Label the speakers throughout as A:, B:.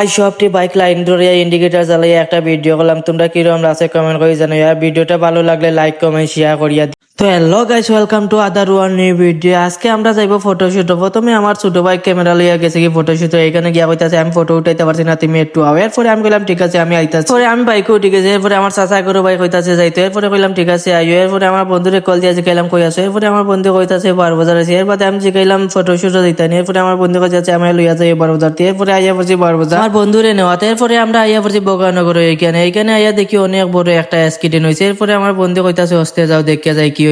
A: Guys সবটি bike line ধরে indicator জ্বালিয়ে একটা ভিডিও করলাম। তোমরা কিরকম আছে কমেন্ট করে জানাই। আর ভিডিওটা ভালো লাগলে লাইক কমেন্ট শেয়ার করিয়া দিও। তো hello guys, welcome to other one knew video. আজকে আমরা যাইবো ফটোশুট। প্রথমে আমার ছোট ভাই ক্যামেরা লইয়া গেছে কি ফটোশুট। এখানে গিয়া কইতাছে আমি ফটো উঠাইতে পারছি না, তুমি একটু আও। এরপরে আমি কইলাম ঠিক আছে আমি আইতাছি। পরে আমি বাইকে উঠে গেছি। এরপরে আমার চাচা করে ভাই কইতাছে যাইতো। এরপরে কইলাম ঠিক আছে আইও। এরপরে আমার বন্ধুরে কল দিয়ে জিগাইলাম কই আছো। এরপরে আমার বন্ধু কইতাছে বারবাজার আছে। এরপরে আমি জিগাইলাম ফটোশুটে যাইতানি। এরপরে আমার বন্ধু কইতাছে আমি লইয়া যাই বারবাজার। এরপরে আইয়া পড়ছি বারবাজার আমার বন্ধুরে নেওয়াতে। এরপরে আমরা আইয়া পড়ছি বগানগর। এইখানে আইয়া দেখি অনেক বড় একটা অ্যাক্সিডেন্ট হয়েছে। এরপরে আমার বন্ধু কইতাছে হস্তে যাও দেখিয়া যাই কি হয়েছে।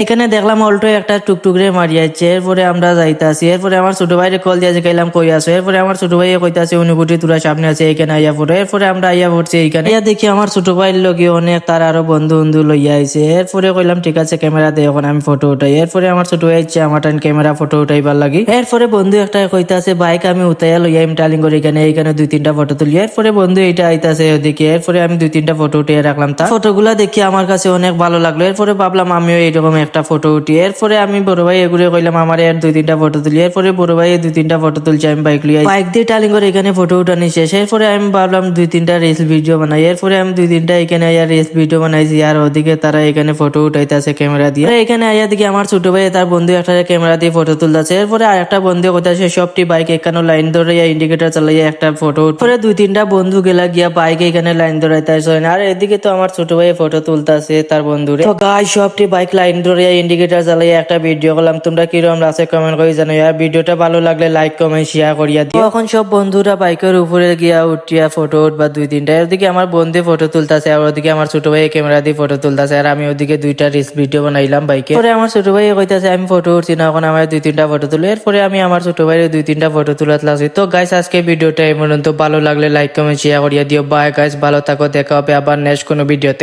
A: এখানে দেখলাম অল্টো একটা টুকটুকরে মারিয়াছে। এরপরে আমরা যাইতাছি। এরপরে আমার ছোট ভাইরে কল দিয়ে জিগাইলাম কই আছো। এরপরে আমার ছোট ভাই কইতাছে অনুভূতি তোরা সামনে আছে এখানে আইয়া পড়ে। এরপরে আমরা আইয়া পড়ছি এইখানে। আইয়া দেখি আমার ছোট ভাইয়ের লগে অনেক তার আরো বন্ধু বন্ধু লইয়া আইছে। এরপরে কইলাম ঠিক আছে ক্যামেরা দে এখন আমি ফটো উঠাই। এরপরে আমার ছোট ভাই ইচ্ছে আমার টান ক্যামেরা ফটো উঠাইবার লাগি। এরপরে বন্ধু একটা কইতাছে বাইক আমি উঠাইয়া লইয়া টালিং করে এইখানে দুই তিনটা ফটো তুলি। এরপরে বন্ধু এটা আইতাছে ওদিকে। এরপরে আমি দুই তিনটা ফটো উঠিয়ে রাখলাম। তার ফটোগুলা দেখি আমার কাছে অনেক ভালো লাগলো। এরপরে ভাবলাম আমিও এইরকম একটা ফটো উঠি। এরপরে আমি বড় ভাই এগুলো কইলাম আমার এর দুই তিনটা ফটো তুলি। এরপরে বড় ভাই দুই তিনটা ফটো তুলছি আমি বাইক লিয়ে। বাইক দিয়ে টালিং করে এখানে ফটো উঠানি শেষ। এরপরে আমি ভাবলাম দুই তিনটা রিলস ভিডিও বানাই। এরপরে আমি দুই তিনটা এখানে আইয়া রিলস ভিডিও বানাইছি। আর ওদিকে তারা এখানে ফটো উঠাইতেছে ক্যামেরা দিয়ে। এখানে আইয়া দেখি আমার ছোট ভাই তার বন্ধু একটা ক্যামেরা দিয়ে ফটো তুলতেছে। এরপরে আর একটা বন্ধু কইতাছে সবটি বাইক এখানে লাইন ধরে ইন্ডিকেটর চালাইয়া একটা ফটো উঠে দুই তিনটা বন্ধু গেলা গিয়া বাইক এখানে লাইন ধরাইতেছে। আর এদিকে তো আমার ছোট ভাই ফটো তুলতেছে তার বন্ধুরে। তো গাইস সবটি বাইক লাইন ধরে ইন্ডিকেটর চালাইয়া একটা ভিডিও করলাম। তোমরা কিরকম আছে কমেন্ট করে জানাই। আর ভিডিওটা ভালো লাগলে লাইক কমেন্ট শেয়ার করিয়া দিও। এখন সব বন্ধুরা বাইকের উপরে গিয়া উঠিয়া ফটো উঠবা দুই তিনটা। এদিকে আমার বন্ধু ফটো তুলতেছে আর ওদিকে আমার ছোট ভাই ক্যামেরা দিয়ে ফটো তুলতেছে। আর আমি ওদিকে দুইটা রিলস ভিডিও বানাইলাম বাইকে। পরে আমার ছোট ভাই কইতাছে আমি ফটো উঠছি না, এখন আমার দুই তিনটা ফটো তুলে। এরপরে আমি আমার ছোট ভাইয়ের দুই তিনটা ফটো তুলাতে লাগছি। তো গাইস আজকে ভিডিওটা এই পর্যন্ত। ভালো লাগলে লাইক কমেন্ট শেয়ার করিয়া দিও। বাই গাইস, ভালো থাকো, দেখা হবে আবার নেক্সট কোনো ভিডিওতে।